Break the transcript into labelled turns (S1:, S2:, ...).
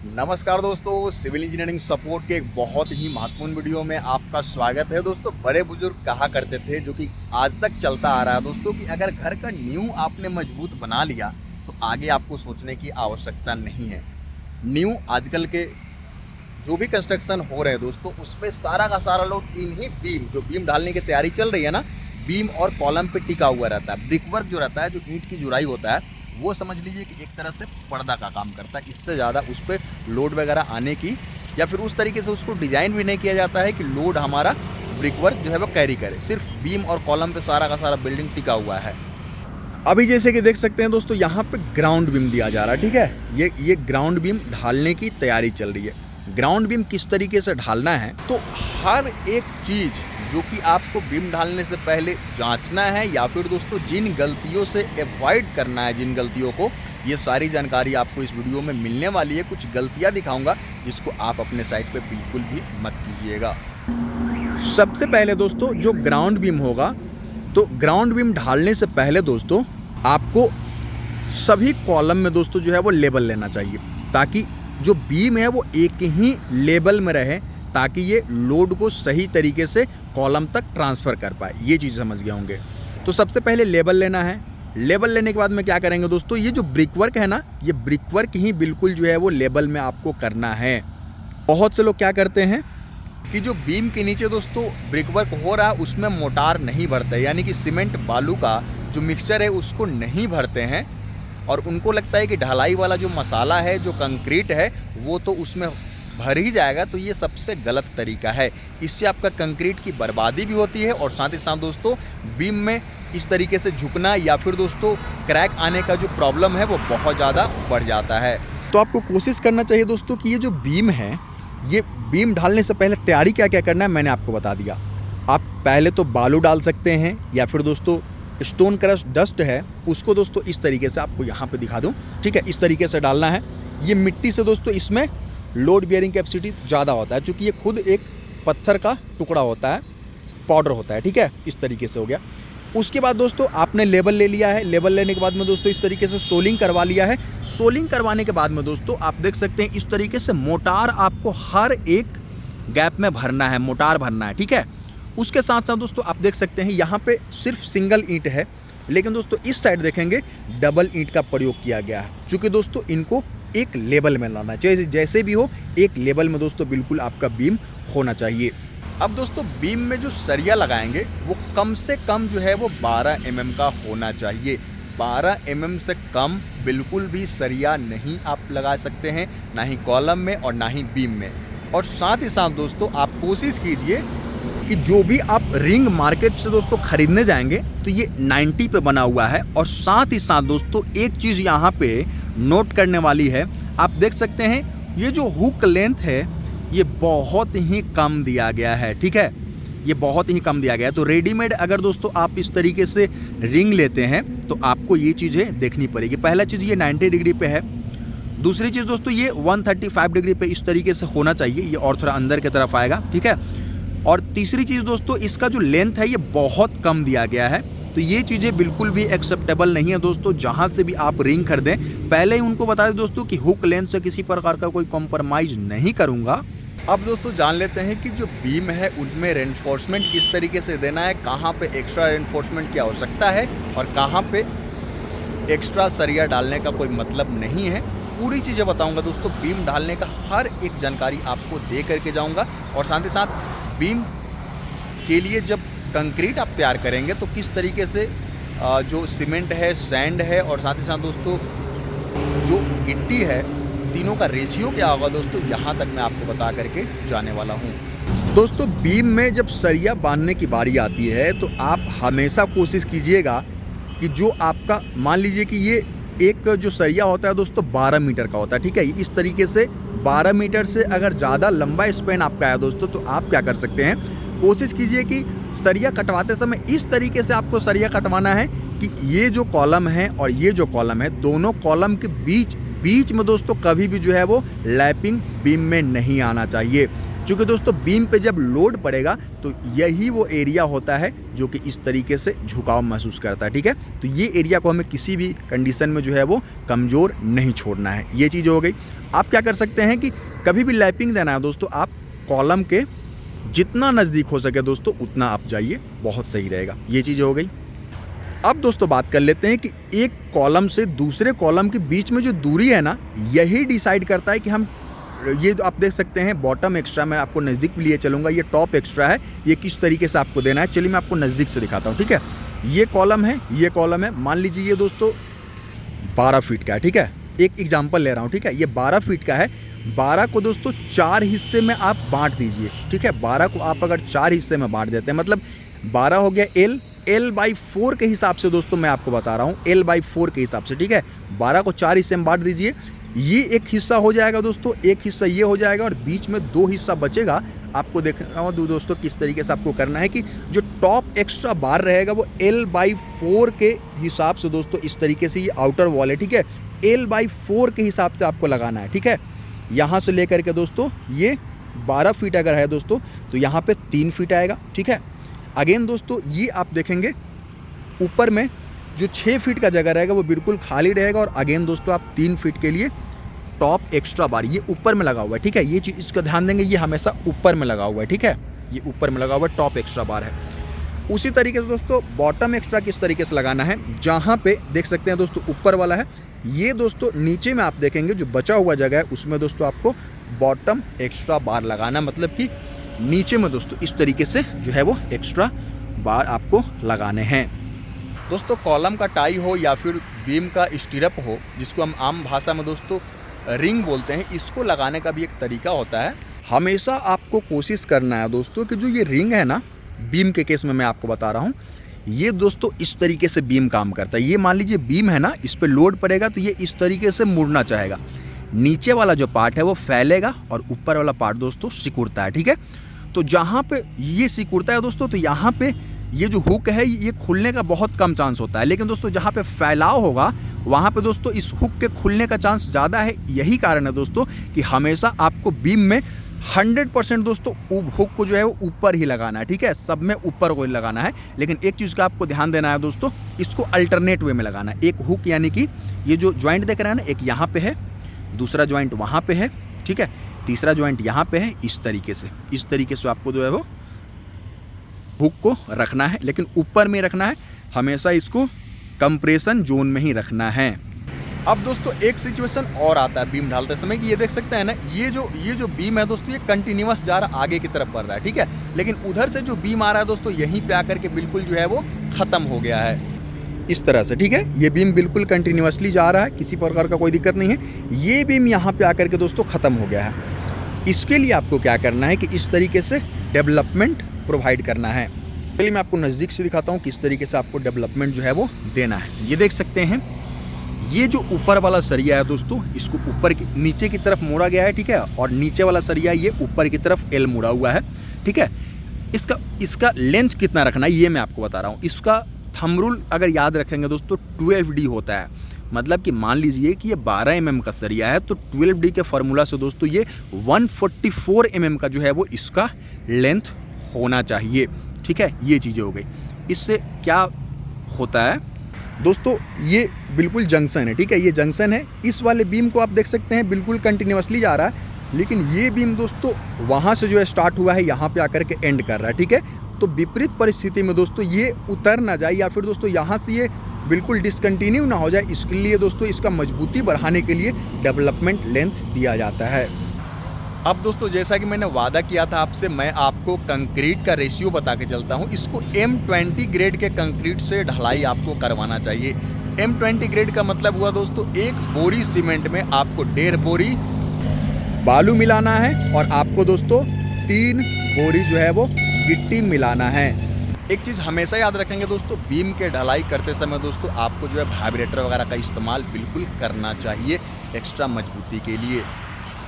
S1: नमस्कार दोस्तों, civil engineering support के एक बहुत ही महत्वपूर्ण वीडियो में आपका स्वागत है। दोस्तों, बड़े बुजुर्ग कहा करते थे, जो कि आज तक चलता आ रहा है दोस्तों, कि अगर घर का नींव आपने मजबूत बना लिया तो आगे आपको सोचने की आवश्यकता नहीं है। नींव आजकल के जो भी कंस्ट्रक्शन हो रहे हैं दोस्तों, उसमें सारा का सारा लोड इन्हीं बीम ढालने की तैयारी चल रही है ना, बीम और कॉलम पे टिका हुआ रहता है। ब्रिक वर्क जो रहता है, जो ईंट की जुड़ाई होता है, वो समझ लीजिए कि एक तरह से पर्दा का काम करता है। इससे ज़्यादा उस पर लोड वगैरह आने की या फिर उस तरीके से उसको डिज़ाइन भी नहीं किया जाता है कि लोड हमारा ब्रिक वर्क जो है वो कैरी करे। सिर्फ बीम और कॉलम पे सारा का सारा बिल्डिंग टिका हुआ है। अभी जैसे कि देख सकते हैं दोस्तों, यहाँ पे ग्राउंड बीम दिया जा रहा है, ठीक है। ये ग्राउंड बीम ढालने की तैयारी चल रही है। ग्राउंड बीम किस तरीके से ढालना है, तो हर एक चीज़ जो कि आपको बीम ढालने से पहले जांचना है, या फिर दोस्तों जिन गलतियों से अवॉइड करना है, जिन गलतियों को, ये सारी जानकारी आपको इस वीडियो में मिलने वाली है। कुछ गलतियां दिखाऊंगा जिसको आप अपने साइड पे बिल्कुल भी मत कीजिएगा। सबसे पहले दोस्तों, जो ग्राउंड बीम होगा, तो ग्राउंड बीम ढालने से पहले दोस्तों आपको सभी कॉलम में दोस्तों जो है वो लेवल लेना चाहिए, ताकि जो बीम है वो एक ही लेवल में रहे, ताकि ये लोड को सही तरीके से कॉलम तक ट्रांसफ़र कर पाए। ये चीज़ समझ गए होंगे। तो सबसे पहले लेवल लेना है। लेवल लेने के बाद में क्या करेंगे दोस्तों, ये जो ब्रिक वर्क है ना, ये ब्रिक वर्क ही बिल्कुल जो है वो लेवल में आपको करना है। बहुत से लोग क्या करते हैं कि जो बीम के नीचे दोस्तों ब्रिक वर्क हो रहा है, उसमें मोटार नहीं भरते, यानी कि सीमेंट बालू का जो मिक्सचर है उसको नहीं भरते हैं, और उनको लगता है कि ढलाई वाला जो मसाला है, जो कंक्रीट है, वो तो उसमें भर ही जाएगा। तो ये सबसे गलत तरीका है। इससे आपका कंक्रीट की बर्बादी भी होती है, और साथ ही साथ दोस्तों बीम में इस तरीके से झुकना या फिर दोस्तों क्रैक आने का जो प्रॉब्लम है वो बहुत ज़्यादा बढ़ जाता है। तो आपको कोशिश करना चाहिए दोस्तों कि ये जो बीम है, ये बीम ढालने से पहले तैयारी क्या क्या करना है मैंने आपको बता दिया। आप पहले तो बालू डाल सकते हैं, या फिर दोस्तों स्टोन क्रश डस्ट है, उसको दोस्तों इस तरीके से आपको यहाँ पे दिखा दूँ, ठीक है, इस तरीके से डालना है। ये मिट्टी से दोस्तों इसमें लोड बियरिंग कैपेसिटी ज़्यादा होता है, क्योंकि ये खुद एक पत्थर का टुकड़ा होता है, पाउडर होता है, ठीक है। इस तरीके से हो गया। उसके बाद दोस्तों आपने लेवल ले लिया है। लेवल लेने के बाद में दोस्तों इस तरीके से सोलिंग करवा लिया है। सोलिंग करवाने के बाद में दोस्तों आप देख सकते हैं इस तरीके से मोटार आपको हर एक गैप में भरना है, मोटार भरना है, ठीक है। उसके साथ साथ दोस्तों आप देख सकते हैं यहाँ पे सिर्फ सिंगल ईंट है, लेकिन दोस्तों इस साइड देखेंगे डबल ईंट का प्रयोग किया गया है, क्योंकि दोस्तों इनको एक लेवल में लाना चाहिए। जैसे भी हो, एक लेवल में दोस्तों बिल्कुल आपका बीम होना चाहिए। अब दोस्तों बीम में जो सरिया लगाएंगे वो कम से कम जो है वो 12 mm का होना चाहिए। 12 mm से कम बिल्कुल भी सरिया नहीं आप लगा सकते हैं, ना ही कॉलम में और ना ही बीम में। और साथ ही साथ दोस्तों आप कोशिश कीजिए कि जो भी आप रिंग मार्केट से दोस्तों खरीदने जाएंगे तो ये 90 पे बना हुआ है। और साथ ही साथ दोस्तों एक चीज़ यहाँ पे नोट करने वाली है, आप देख सकते हैं ये जो हुक लेंथ है ये बहुत ही कम दिया गया है, ठीक है, ये बहुत ही कम दिया गया है। तो रेडीमेड अगर दोस्तों आप इस तरीके से रिंग लेते हैं तो आपको ये चीज़ें देखनी पड़ेगी। पहला चीज़ ये 90 डिग्री पे है। दूसरी चीज़ दोस्तों ये 135 डिग्री पे इस तरीके से होना चाहिए, ये और थोड़ा अंदर की तरफ आएगा, ठीक है। और तीसरी चीज़ दोस्तों इसका जो लेंथ है ये बहुत कम दिया गया है। तो ये चीज़ें बिल्कुल भी एक्सेप्टेबल नहीं है दोस्तों। जहाँ से भी आप रिंग खरीदें, पहले ही उनको बता दें दोस्तों कि हुक लेंथ से किसी प्रकार का कोई कॉम्प्रोमाइज़ नहीं करूँगा। अब दोस्तों जान लेते हैं कि जो बीम है उनमें रेनफोर्समेंट किस तरीके से देना है, कहाँ पे एक्स्ट्रा रेनफोर्समेंट की आवश्यकता है और कहाँ पे एक्स्ट्रा सरिया डालने का कोई मतलब नहीं है। पूरी चीज़ें बताऊँगा दोस्तों। बीम डालने का हर एक जानकारी आपको दे करके जाऊँगा, और साथ ही साथ बीम के लिए जब कंक्रीट आप तैयार करेंगे तो किस तरीके से जो सीमेंट है, सैंड है, और साथ ही साथ दोस्तों जो गिट्टी है, तीनों का रेशियो क्या होगा दोस्तों, यहाँ तक मैं आपको बता करके जाने वाला हूँ। दोस्तों बीम में जब सरिया बांधने की बारी आती है तो आप हमेशा कोशिश कीजिएगा कि जो आपका, मान लीजिए कि ये एक जो सरिया होता है दोस्तों 12 मीटर का होता है, ठीक है। इस तरीके से 12 मीटर से अगर ज़्यादा लंबा स्पेन आपका है दोस्तों, तो आप क्या कर सकते हैं, कोशिश कीजिए कि सरिया कटवाते समय इस तरीके से आपको सरिया कटवाना है कि ये जो कॉलम है और ये जो कॉलम है, दोनों कॉलम के बीच में दोस्तों कभी भी जो है वो लैपिंग बीम में नहीं आना चाहिए। क्योंकि दोस्तों बीम पे जब लोड पड़ेगा तो यही वो एरिया होता है जो कि इस तरीके से झुकाव महसूस करता है, ठीक है। तो ये एरिया को हमें किसी भी कंडीशन में जो है वो कमज़ोर नहीं छोड़ना है। ये चीज़ हो गई। आप क्या कर सकते हैं कि कभी भी लैपिंग देना है दोस्तों, आप कॉलम के जितना नज़दीक हो सके दोस्तों उतना आप जाइए, बहुत सही रहेगा। ये चीज़ हो गई। अब दोस्तों बात कर लेते हैं कि एक कॉलम से दूसरे कॉलम के बीच में जो दूरी है ना, यही डिसाइड करता है कि हम, ये जो आप देख सकते हैं बॉटम एक्स्ट्रा, मैं आपको नज़दीक लिए चलूँगा, ये टॉप एक्स्ट्रा है, ये किस तरीके से आपको देना है। चलिए मैं आपको नज़दीक से दिखाता हूँ, ठीक है। ये कॉलम है, ये कॉलम है, मान लीजिए ये दोस्तों 12 फीट का है, ठीक है। एक एग्जाम्पल ले रहा हूँ, ठीक है। ये 12 फीट का है, 12 को दोस्तों 4 हिस्से में आप बांट दीजिए, ठीक है। 12 को आप अगर 4 हिस्से में बांट देते हैं, मतलब 12 हो गया L/4 के हिसाब से दोस्तों, मैं आपको बता रहा हूँ L/4 के हिसाब से, ठीक है। 12 को 4 हिस्से में बांट दीजिए, ये एक हिस्सा हो जाएगा दोस्तों, एक हिस्सा ये हो जाएगा और बीच में 2 हिस्सा बचेगा। आपको देखना होगा दोस्तों किस तरीके से आपको करना है कि जो टॉप एक्स्ट्रा बार रहेगा वो L/4 के हिसाब से दोस्तों, इस तरीके से ये आउटर वॉल है, ठीक है। L/4 के हिसाब से आपको लगाना है, ठीक है। यहाँ से लेकर के दोस्तों ये 12 फीट अगर है दोस्तों, तो यहाँ पे 3 फीट आएगा, ठीक है। अगेन दोस्तों ये आप देखेंगे ऊपर में जो 6 फीट का जगह रहेगा वो बिल्कुल खाली रहेगा, और अगेन दोस्तों आप 3 फीट के लिए टॉप एक्स्ट्रा बार ये ऊपर में लगा हुआ है, ठीक है। ये चीज़ इसका ध्यान देंगे, ये हमेशा ऊपर में लगा हुआ है, ठीक है। ये ऊपर में लगा हुआ है, टॉप एक्स्ट्रा बार है। उसी तरीके से दोस्तों बॉटम एक्स्ट्रा किस तरीके से लगाना है, जहाँ पे देख सकते हैं दोस्तों ऊपर वाला है, ये दोस्तों नीचे में आप देखेंगे जो बचा हुआ जगह है उसमें दोस्तों आपको बॉटम एक्स्ट्रा बार लगाना, मतलब कि नीचे में दोस्तों इस तरीके से जो है वो एक्स्ट्रा बार आपको लगाने हैं। दोस्तों कॉलम का टाई हो या फिर बीम का स्टीरअप हो, जिसको हम आम भाषा में दोस्तों रिंग बोलते हैं, इसको लगाने का भी एक तरीका होता है। हमेशा आपको कोशिश करना है दोस्तों कि जो ये रिंग है ना, बीम के केस में मैं आपको बता रहा हूँ, ये दोस्तों इस तरीके से बीम काम करता है। ये मान लीजिए बीम है ना, इस पर लोड पड़ेगा तो ये इस तरीके से मुड़ना चाहेगा, नीचे वाला जो पार्ट है वो फैलेगा और ऊपर वाला पार्ट दोस्तों सिकुड़ता है, ठीक है। तो जहाँ पे ये सिकुड़ता है दोस्तों, तो यहाँ पे ये जो हुक है ये खुलने का बहुत कम चांस होता है, लेकिन दोस्तों जहाँ पे फैलाव होगा वहाँ पे दोस्तों इस हुक के खुलने का चांस ज़्यादा है। यही कारण है दोस्तों कि हमेशा आपको बीम में 100% दोस्तों हुक को जो है वो ऊपर ही लगाना है, ठीक है। सब में ऊपर को ही लगाना है, लेकिन एक चीज़ का आपको ध्यान देना है दोस्तों, इसको अल्टरनेट वे में लगाना है। एक हुक यानी कि ये जो ज्वाइंट देख रहे हैं ना, एक यहाँ पे है, दूसरा ज्वाइंट वहाँ पे है, ठीक है, तीसरा ज्वाइंट यहाँ पे है। इस तरीके से आपको जो है वो हुक को रखना है, लेकिन ऊपर में रखना है, हमेशा इसको कंप्रेशन जोन में ही रखना है। अब दोस्तों एक सिचुएशन और आता है बीम ढालते समय कि ये देख सकते हैं ना, ये जो बीम है दोस्तों, ये कंटिन्यूअस जा रहा आगे की तरफ बढ़ रहा है, ठीक है। लेकिन उधर से जो बीम आ रहा है दोस्तों, यहीं पे आकर के बिल्कुल जो है वो ख़त्म हो गया है, इस तरह से, ठीक है। ये बीम बिल्कुल कंटिन्यूअसली जा रहा है, किसी प्रकार का कोई दिक्कत नहीं है। ये बीम यहाँ पे आकर के दोस्तों ख़त्म हो गया है। इसके लिए आपको क्या करना है कि इस तरीके से डेवलपमेंट प्रोवाइड करना है। चलिए मैं आपको नज़दीक से दिखाता हूँ किस तरीके से आपको डेवलपमेंट जो है वो देना है। ये देख सकते हैं, ये जो ऊपर वाला सरिया है दोस्तों, इसको ऊपर की नीचे की तरफ मोड़ा गया है, ठीक है, और नीचे वाला सरिया ये ऊपर की तरफ एल मुड़ा हुआ है, ठीक है। इसका लेंथ कितना रखना है ये मैं आपको बता रहा हूँ। इसका थंब रूल अगर याद रखेंगे दोस्तों 12D होता है, मतलब कि मान लीजिए कि ये 12 mm का सरिया है, तो 12D के फार्मूला से दोस्तों ये 144 mm का जो है वो इसका लेंथ होना चाहिए, ठीक है। ये चीज़ें हो गई। इससे क्या होता है दोस्तों, ये बिल्कुल जंक्शन है, ठीक है, ये जंक्शन है। इस वाले बीम को आप देख सकते हैं बिल्कुल कंटिन्यूअसली जा रहा है, लेकिन ये बीम दोस्तों वहाँ से जो है स्टार्ट हुआ है, यहाँ पे आकर के एंड कर रहा है, ठीक है। तो विपरीत परिस्थिति में दोस्तों ये उतर ना जाए, या फिर दोस्तों यहाँ से ये बिल्कुल डिसकंटिन्यू ना हो जाए, इसके लिए दोस्तों इसका मजबूती बढ़ाने के लिए डेवलपमेंट लेंथ दिया जाता है। अब दोस्तों जैसा कि मैंने वादा किया था आपसे, मैं आपको कंक्रीट का रेशियो बता के चलता हूँ। इसको M20 ग्रेड के कंक्रीट से ढलाई आपको करवाना चाहिए। M20 ग्रेड का मतलब हुआ दोस्तों, एक बोरी सीमेंट में आपको 1.5 बोरी बालू मिलाना है, और आपको दोस्तों 3 बोरी जो है वो गिट्टी मिलाना है। एक चीज़ हमेशा याद रखेंगे दोस्तों, बीम के ढलाई करते समय दोस्तों आपको जो है वाइब्रेटर वगैरह का इस्तेमाल बिल्कुल करना चाहिए एक्स्ट्रा मजबूती के लिए।